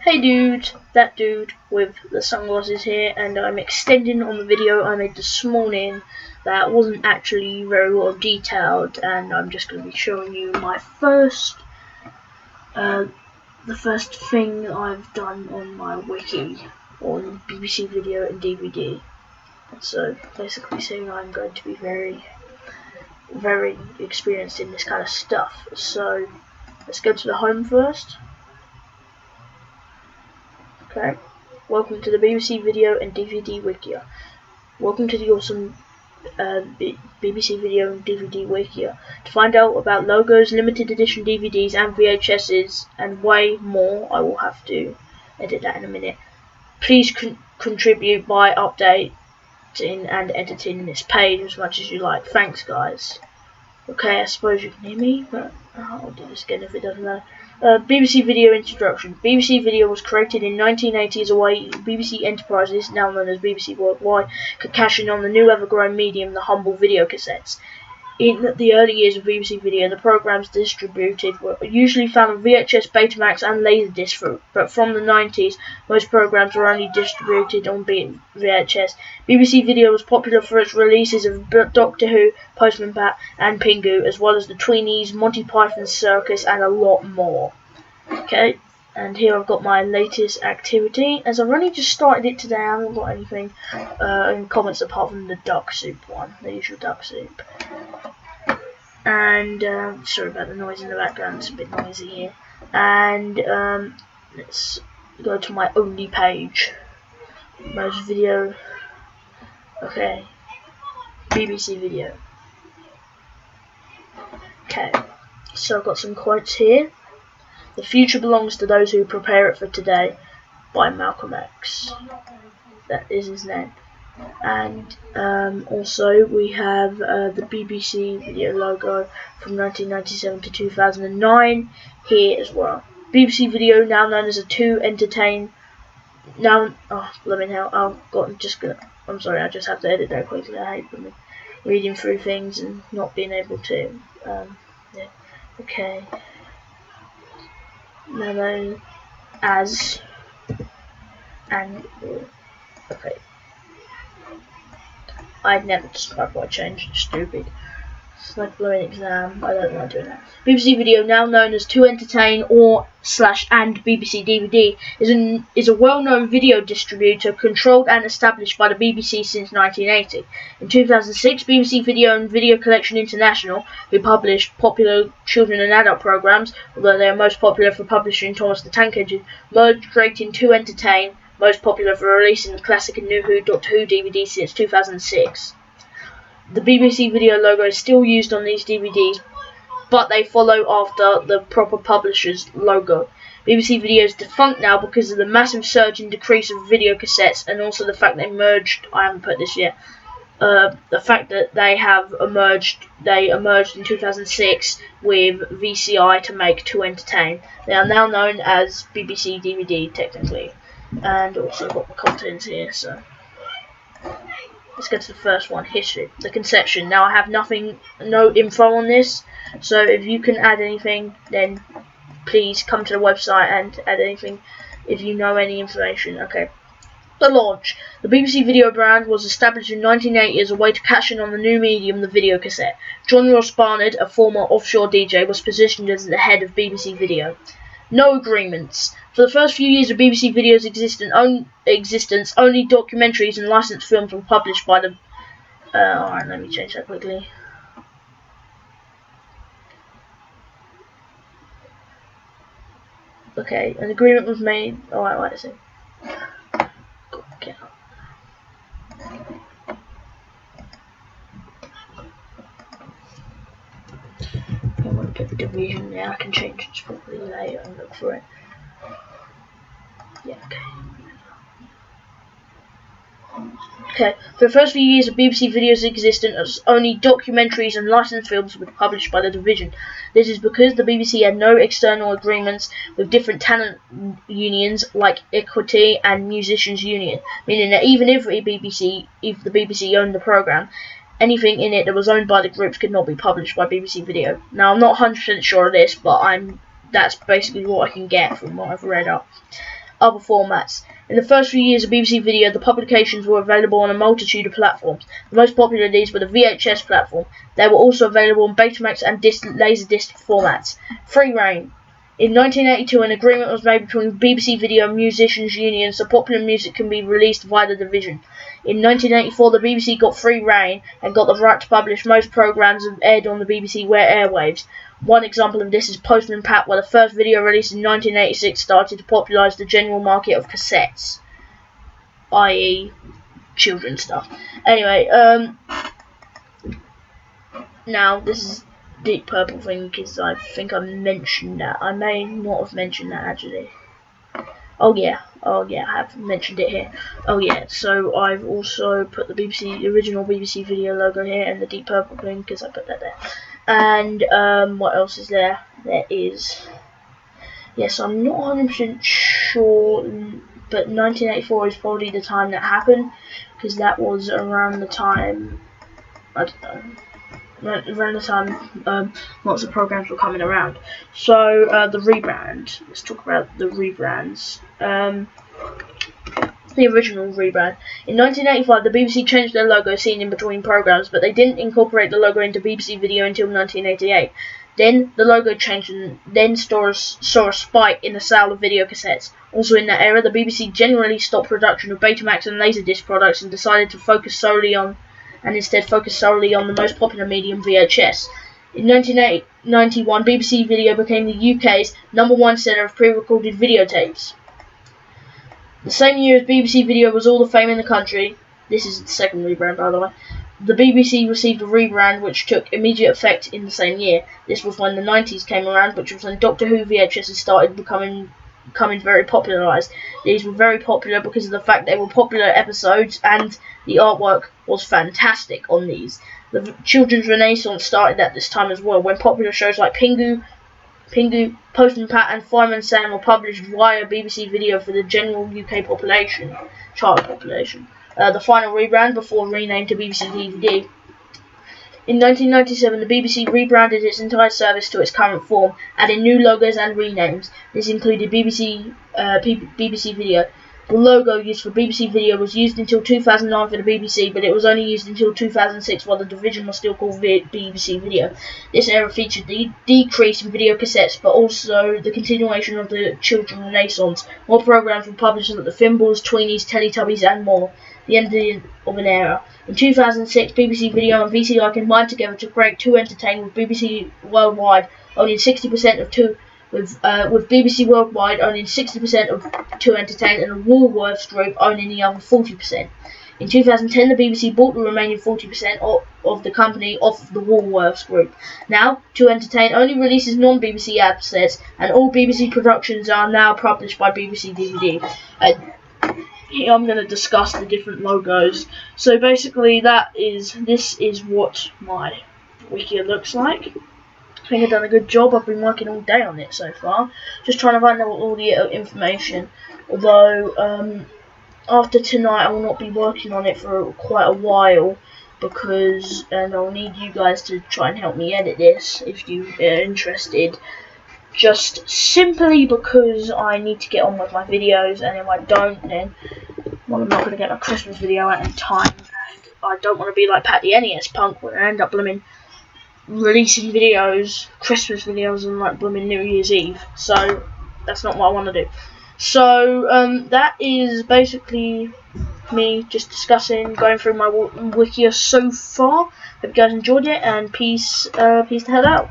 Hey dude, that dude with the sunglasses here, and I'm extending on the video I made this morning that wasn't actually very well detailed, and I'm just going to be showing you my the first thing I've done on my wiki on BBC Video and DVD. So basically saying I'm going to be very experienced in this kind of stuff. So let's go to the home first. Okay, welcome to the BBC Video and DVD Wikia. Welcome to the awesome BBC Video and DVD Wikia. To find out about logos, limited edition DVDs and VHSs and way more, I will have to edit that in a minute. Please contribute by updating and editing this page as much as you like. Thanks guys. Okay, I suppose you can hear me, but I'll do this again if it doesn't matter. BBC Video introduction. BBC Video was created in 1980 as a way BBC Enterprises, now known as BBC Worldwide, could cash in on the new ever-growing medium, the humble video cassettes. In the early years of BBC Video, the programs distributed were usually found on VHS, Betamax and Laserdisc, but from the 90s, most programs were only distributed on VHS. BBC Video was popular for its releases of Doctor Who, Postman Pat and Pingu, as well as the Tweenies, Monty Python's Circus and a lot more. Okay, and here I've got my latest activity. As I've only just started it today, I haven't got anything in comments apart from the duck soup one, the usual duck soup. And sorry about the noise in the background, it's a bit noisy here. And let's go to my only page. Most video. Okay, BBC Video. Okay, so I've got some quotes here. The future belongs to those who prepare it for today, by Malcolm X. That is his name. And also we have the BBC Video logo from 1997 to 2009 here as well. BBC Video, now known as a 2 Entertain. Now, oh, let me know. I'm sorry, I just have to edit that quickly. I hate reading through things and not being able to. Yeah. Okay. Now known as and okay. I'd never describe what I changed. Stupid. It's like blowing exam. I don't like doing that. BBC Video, now known as 2 Entertain and BBC DVD, is a well-known video distributor controlled and established by the BBC since 1980. In 2006, BBC Video and Video Collection International, who published popular children and adult programs, although they are most popular for publishing Thomas the Tank Engine, merged, creating 2 Entertain, most popular for releasing the classic and new Doctor Who DVD since 2006. The BBC Video logo is still used on these DVDs, but they follow after the proper publisher's logo. BBC Video is defunct now because of the massive surge and decrease of video cassettes, and also the fact they merged. I haven't put this yet. The fact that they emerged in 2006 with VCI to make 2 Entertain. They are now known as BBC DVD technically, and also got the contents here. So let's get to the first one, history, the conception. Now I have no info on this, so if you can add anything, then please come to the website and add anything if you know any information. Okay. The launch. The BBC Video brand was established in 1980 as a way to cash in on the new medium, the video cassette. John Ross Barnard, a former offshore DJ, was positioned as the head of BBC Video. No agreements. For the first few years of BBC Video's existence, only documentaries and licensed films were published by the... Alright, let me change that quickly. Okay, an agreement was made... Alright, wait a second. Get out. I want to put the division there. I can change it properly later and look for it. Yeah, okay. Okay, for the first few years of BBC Video's existence, only documentaries and licensed films were published by the division. This is because the BBC had no external agreements with different talent unions like Equity and Musicians Union, meaning that even if the BBC owned the programme, anything in it that was owned by the groups could not be published by BBC Video. Now, I'm not 100% sure of this, but that's basically what I can get from what I've read up. other formats. In the first few years of BBC Video, the publications were available on a multitude of platforms. The most popular of these were the VHS platform. They were also available on Betamax and Laserdisc formats. Free reign. In 1982, an agreement was made between BBC Video and Musicians Union so popular music can be released via the division. In 1984, the BBC got free reign and got the right to publish most programmes aired on the BBC airwaves. One example of this is Postman Pat, where the first video released in 1986 started to popularise the general market of cassettes, i.e. children's stuff. Anyway, now this is Deep Purple thing because I think I mentioned that. I may not have mentioned that actually. Oh yeah, I have mentioned it here. Oh yeah, so I've also put the original BBC Video logo here and the Deep Purple thing because I put that there. And what else is there? There is, yes, I'm not 100% sure, but 1984 is probably the time that happened because that was around the time, I don't know. Around the time lots of programs were coming around. So the rebrand. Let's talk about the rebrands. The original rebrand. In 1985, the BBC changed their logo seen in between programs, but they didn't incorporate the logo into BBC Video until 1988. Then the logo changed and then saw a spike in the sale of video cassettes. Also in that era, the BBC generally stopped production of Betamax and Laserdisc products and decided to instead focus solely on the most popular medium, VHS. In 1991, BBC Video became the UK's #1 seller of pre-recorded videotapes. The same year as BBC Video was all the fame in the country, this is the second rebrand by the way, the BBC received a rebrand which took immediate effect in the same year. This was when the 90s came around, which was when Doctor Who VHS started becoming very popularised. These were very popular because of the fact they were popular episodes and the artwork was fantastic on these. The children's renaissance started at this time as well, when popular shows like Pingu, Postman Pat and Fireman Sam were published via BBC Video for the general UK child population. The final rebrand before renamed to BBC DVD. In 1997, the BBC rebranded its entire service to its current form, adding new logos and renames. This included BBC Video. The logo used for BBC Video was used until 2009 for the BBC, but it was only used until 2006 while the division was still called BBC Video. This era featured the decrease in video cassettes, but also the continuation of the children's renaissance. More programs were published like the Fimbles, Tweenies, Teletubbies and more. The end of an era. In 2006, BBC Video and VCI combined together to create 2Entertain, with BBC Worldwide owning 60% of with BBC Worldwide owning 60% of 2Entertain and the Woolworths Group owning the other 40%. In 2010, the BBC bought the remaining 40% of the company off the Woolworths Group. Now, 2Entertain only releases non-BBC assets, and all BBC productions are now published by BBC DVD. Here I'm going to discuss the different logos. So basically this is what my Wikia looks like. I think I've done a good job. I've been working all day on it so far, just trying to find out all the information. Although after tonight I will not be working on it for quite a while, and I'll need you guys to try and help me edit this if you are interested. Just simply because I need to get on with my videos, and if I don't, then I'm not going to get my Christmas video out in time, and I don't want to be like Pat the NES punk where I end up releasing Christmas videos on like New Year's Eve. So that's not what I want to do. So that is basically me just going through my Wikia so far. Hope you guys enjoyed it, and peace the hell out.